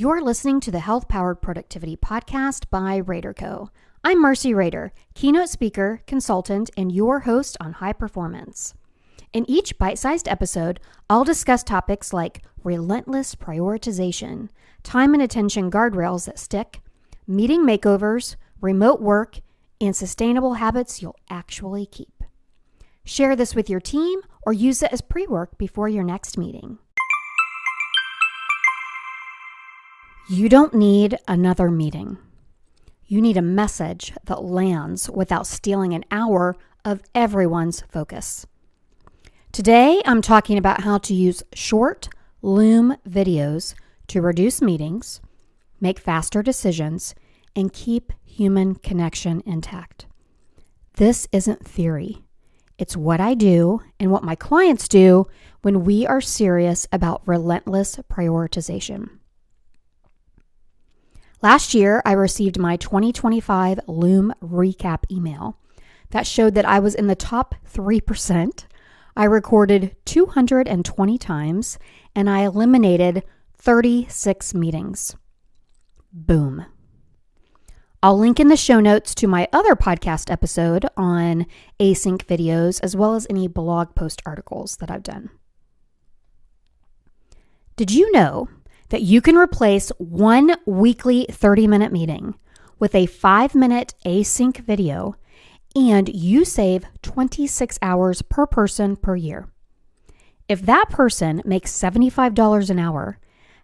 You're listening to the Health Powered Productivity Podcast by Rader Co. I'm Marcey Rader, keynote speaker, consultant, and your host on high performance. In each bite-sized episode, I'll discuss topics like relentless prioritization, time and attention guardrails that stick, meeting makeovers, remote work, and sustainable habits you'll actually keep. Share this with your team or use it as pre-work before your next meeting. You don't need another meeting. You need a message that lands without stealing an hour of everyone's focus. Today, I'm talking about how to use short Loom videos to reduce meetings, make faster decisions, and keep human connection intact. This isn't theory. It's what I do and what my clients do when we are serious about relentless prioritization. Last year, I received my 2025 Loom recap email that showed that I was in the top 3%. I recorded 220 times, and I eliminated 36 meetings. Boom. I'll link in the show notes to my other podcast episode on async videos, as well as any blog post articles that I've done. Did you know that you can replace one weekly 30-minute meeting with a 5-minute async video, and you save 26 hours per person per year? If that person makes $75 an hour,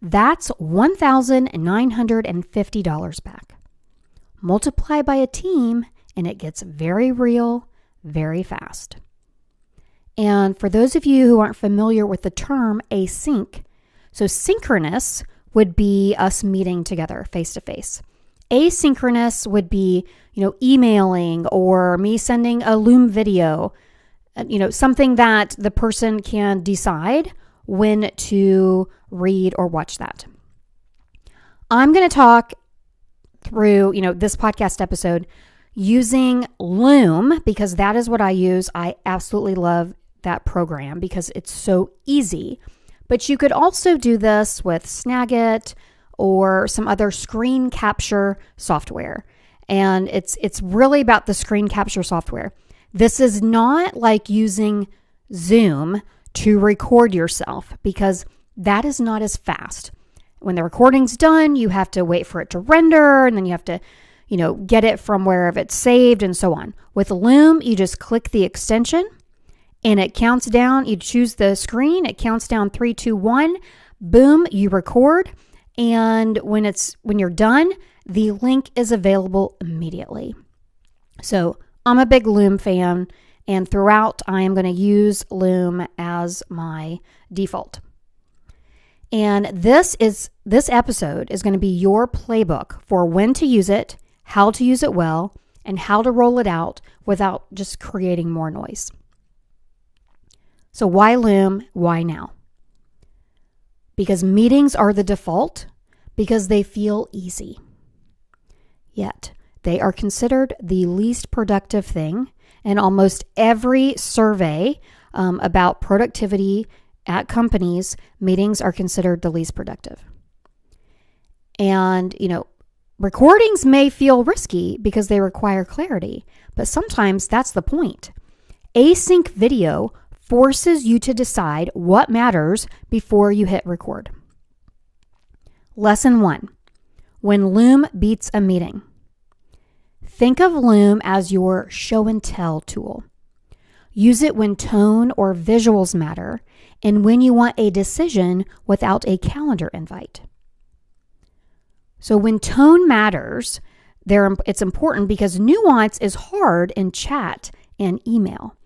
that's $1,950 back. Multiply by a team, and it gets very real, very fast. And for those of you who aren't familiar with the term async, so synchronous would be us meeting together face to face. Asynchronous would be, emailing or me sending a Loom video, something that the person can decide when to read or watch that. I'm going to talk through, this podcast episode using Loom because that is what I use. I absolutely love that program because it's so easy. But you could also do this with Snagit or some other screen capture software. And it's really about the screen capture software. This is not like using Zoom to record yourself because that is not as fast. When the recording's done, you have to wait for it to render and then you have to, get it from wherever it's saved and so on. With Loom, you just click the extension and it counts down. You choose the screen. It counts down 3, 2, 1. Boom, you record. And when you're done, the link is available immediately. So I'm a big Loom fan. And throughout, I am going to use Loom as my default. And this episode is going to be your playbook for when to use it, how to use it well, and how to roll it out without just creating more noise. So why Loom? Why now? Because meetings are the default because they feel easy. Yet, they are considered the least productive thing. And almost every survey about productivity at companies, meetings are considered the least productive. And, recordings may feel risky because they require clarity, but sometimes that's the point. Async video forces you to decide what matters before you hit record. Lesson 1. When Loom beats a meeting. Think of Loom as your show and tell tool. Use it when tone or visuals matter and when you want a decision without a calendar invite. So when tone matters, it's important because nuance is hard in chat and email.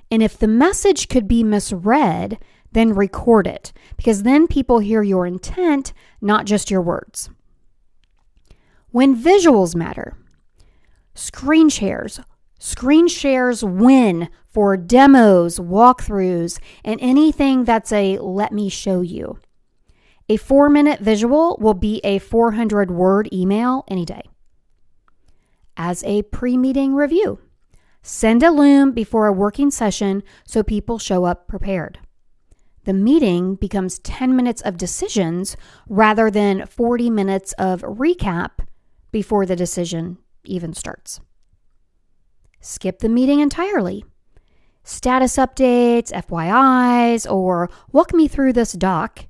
And if the message could be misread, then record it because then people hear your intent, not just your words. When visuals matter, screen shares win for demos, walkthroughs, and anything that's a let me show you. A 4-minute visual will be a 400-word email any day. As a pre-meeting review, send a Loom before a working session so people show up prepared. The meeting becomes 10 minutes of decisions rather than 40 minutes of recap before the decision even starts. Skip the meeting entirely. Status updates, FYIs, or walk me through this doc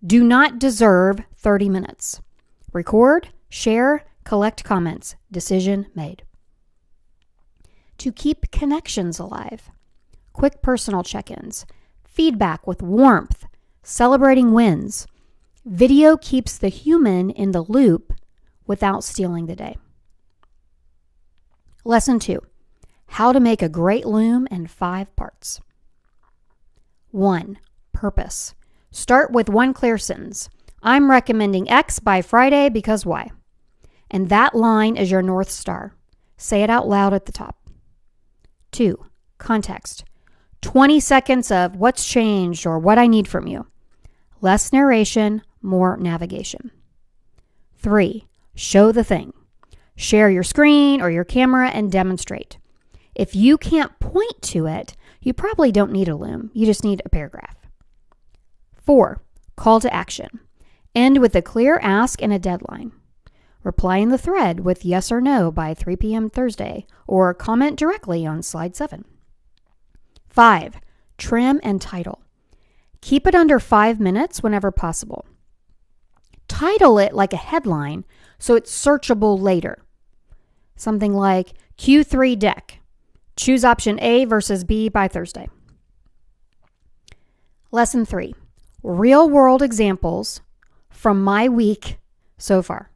do not deserve 30 minutes. Record, share, collect comments. Decision made. To keep connections alive, quick personal check-ins, feedback with warmth, celebrating wins. Video keeps the human in the loop without stealing the day. Lesson 2, how to make a great Loom in 5 parts. 1, purpose. Start with one clear sentence. I'm recommending X by Friday because Y. And that line is your North Star. Say it out loud at the top. 2, context. 20 seconds of what's changed or what I need from you. Less narration, more navigation. 3, show the thing. Share your screen or your camera and demonstrate. If you can't point to it, you probably don't need a Loom. You just need a paragraph. 4, call to action. End with a clear ask and a deadline. Reply in the thread with yes or no by 3 p.m. Thursday, or comment directly on slide 7. 5, trim and title. Keep it under 5 minutes whenever possible. Title it like a headline so it's searchable later. Something like Q3 deck. Choose option A versus B by Thursday. Lesson 3, real-world examples from my week so far.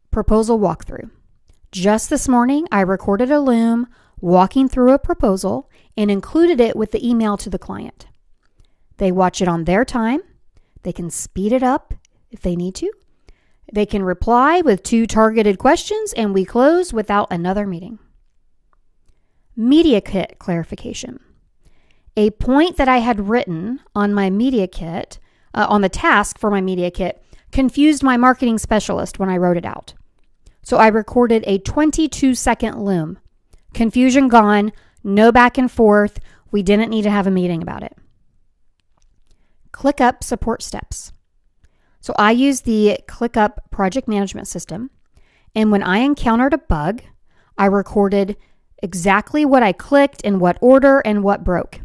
Proposal walkthrough. Just this morning, I recorded a Loom walking through a proposal and included it with the email to the client. They watch it on their time. They can speed it up if they need to. They can reply with 2 targeted questions, and we close without another meeting. Media kit clarification. A point that I had written on my media kit, on the task for my media kit, confused my marketing specialist when I wrote it out. So I recorded a 22-second Loom. Confusion gone, no back and forth. We didn't need to have a meeting about it. ClickUp support steps. So I use the ClickUp project management system, and when I encountered a bug, I recorded exactly what I clicked, in what order, and what broke.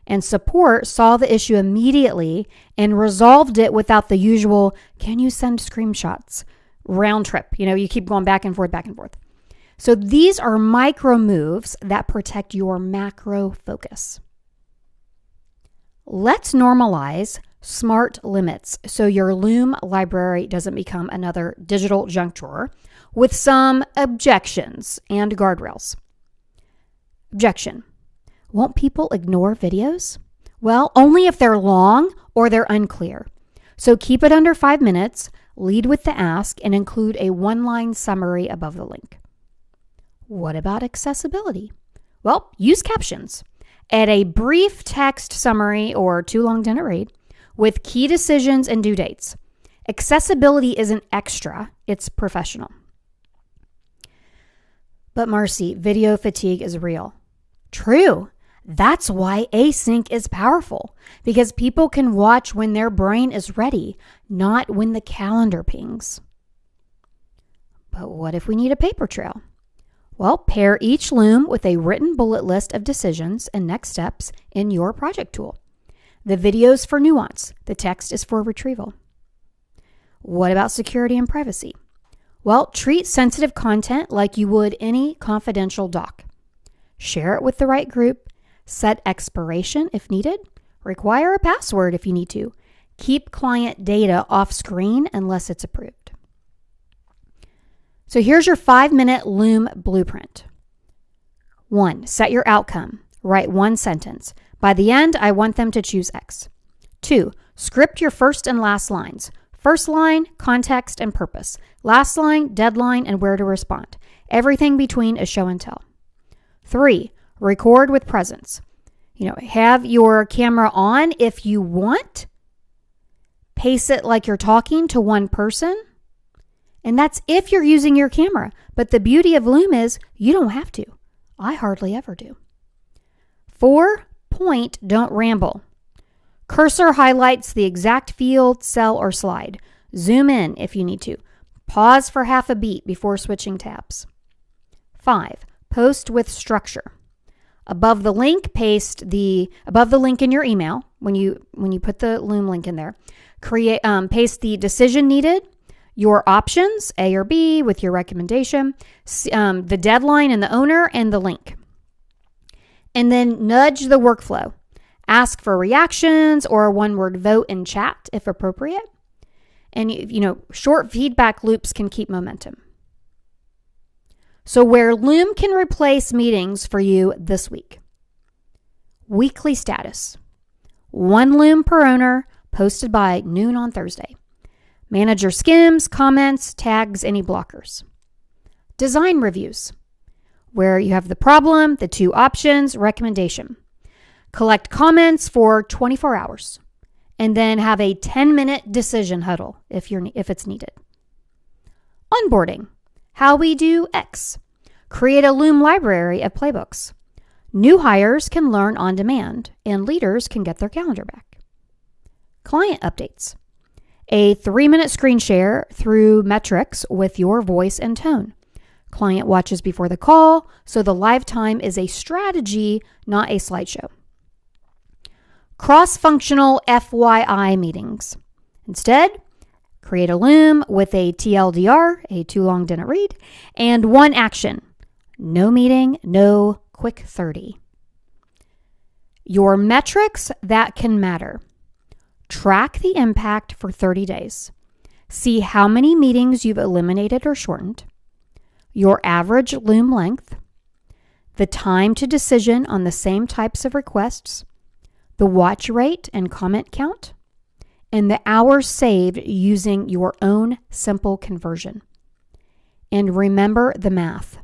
And support saw the issue immediately and resolved it without the usual, can you send screenshots? Round trip. You keep going back and forth, back and forth. So these are micro moves that protect your macro focus. Let's normalize smart limits so your Loom library doesn't become another digital junk drawer with some objections and guardrails. Objection. Won't people ignore videos? Well, only if they're long or they're unclear. So keep it under 5 minutes, lead with the ask, and include a 1-line summary above the link. What about accessibility? Well, use captions. Add a brief text summary or too long didn't read with key decisions and due dates. Accessibility isn't extra, it's professional. But Marcey, video fatigue is real. True. That's why Async is powerful, because people can watch when their brain is ready, not when the calendar pings. But what if we need a paper trail? Well, pair each Loom with a written bullet list of decisions and next steps in your project tool. The video's for nuance. The text is for retrieval. What about security and privacy? Well, treat sensitive content like you would any confidential doc. Share it with the right group. Set expiration if needed. Require a password if you need to. Keep client data off screen unless it's approved. So here's your 5-minute Loom blueprint. 1, set your outcome. Write 1 sentence. By the end, I want them to choose X. 2, script your first and last lines. First line, context and purpose. Last line, deadline, and where to respond. Everything between is show and tell. 3, record with presence. Have your camera on if you want. Pace it like you're talking to one person. And that's if you're using your camera. But the beauty of Loom is you don't have to. I hardly ever do. 4, point, don't ramble. Cursor highlights the exact field, cell, or slide. Zoom in if you need to. Pause for half a beat before switching tabs. 5. Post with structure. Above the link in your email, when you put the Loom link in there, paste the decision needed, your options, A or B, with your recommendation, the deadline and the owner, and the link. And then nudge the workflow. Ask for reactions or a one-word vote in chat if appropriate. And, short feedback loops can keep momentum. So where Loom can replace meetings for you this week. Weekly status. 1 Loom per owner, posted by noon on Thursday. Manager skims, comments, tags any blockers. Design reviews, where you have the problem, the 2 options, recommendation. Collect comments for 24 hours, and then have a 10-minute decision huddle if it's needed. Onboarding, how we do X. Create a Loom library of playbooks. New hires can learn on demand, and leaders can get their calendar back. Client updates, a 3-minute screen share through metrics with your voice and tone. Client watches before the call, so the live time is a strategy, not a slideshow. Cross-functional FYI meetings. Instead, create a Loom with a TLDR, a too long didn't read, and 1 action. No meeting, no quick 30. Your metrics that can matter. Track the impact for 30 days. See how many meetings you've eliminated or shortened. Your average Loom length. The time to decision on the same types of requests. The watch rate and comment count, and the hours saved using your own simple conversion. And remember the math.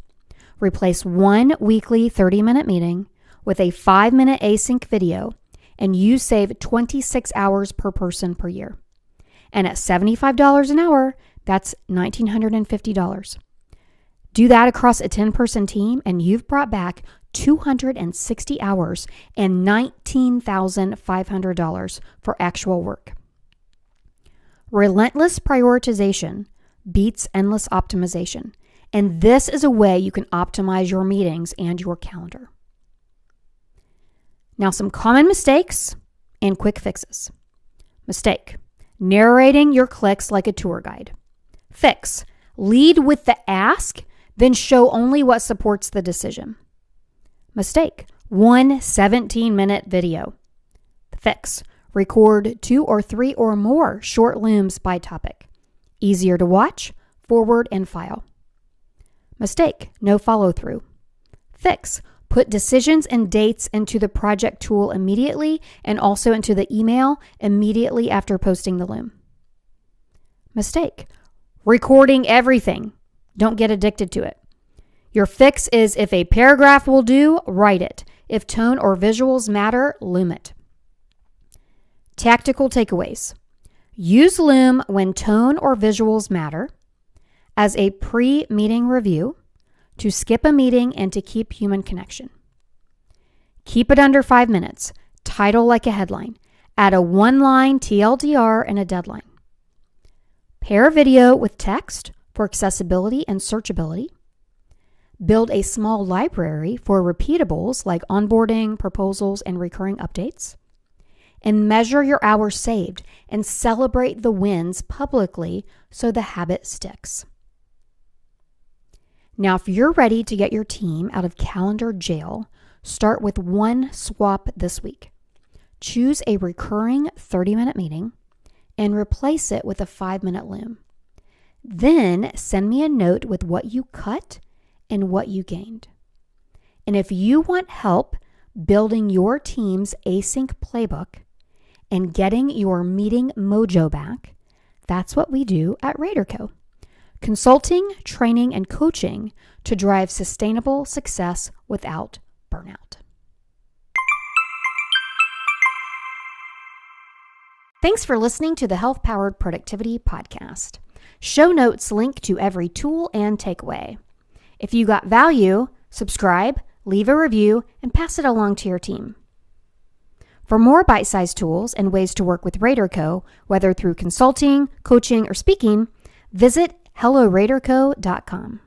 Replace 1 weekly 30-minute meeting with a 5-minute async video, and you save 26 hours per person per year. And at $75 an hour, that's $1,950. Do that across a 10-person team, and you've brought back 260 hours and $19,500 for actual work. Relentless prioritization beats endless optimization, and this is a way you can optimize your meetings and your calendar. Now, some common mistakes and quick fixes. Mistake: narrating your clicks like a tour guide. Fix: lead with the ask, then show only what supports the decision. Mistake: 1 17-minute video. Fix: record 2 or 3 or more short Looms by topic. Easier to watch, forward, and file. Mistake: no follow-through. Fix: put decisions and dates into the project tool immediately and also into the email immediately after posting the Loom. Mistake: recording everything. Don't get addicted to it. Your fix is if a paragraph will do, write it. If tone or visuals matter, Loom it. Tactical takeaways. Use Loom when tone or visuals matter, as a pre-meeting review, to skip a meeting and to keep human connection. Keep it under 5 minutes. Title like a headline. Add a 1-line TLDR and a deadline. Pair video with text for accessibility and searchability. Build a small library for repeatables like onboarding, proposals, and recurring updates. And measure your hours saved and celebrate the wins publicly so the habit sticks. Now, if you're ready to get your team out of calendar jail, start with 1 swap this week. Choose a recurring 30-minute meeting and replace it with a 5-minute Loom. Then send me a note with what you cut and what you gained. And if you want help building your team's async playbook and getting your meeting mojo back, that's what we do at Rader Co. Consulting, training, and coaching to drive sustainable success without burnout. Thanks for listening to the Health Powered Productivity Podcast. Show notes link to every tool and takeaway. If you got value, subscribe, leave a review, and pass it along to your team. For more bite-sized tools and ways to work with Rader Co., whether through consulting, coaching, or speaking, visit helloraderco.com.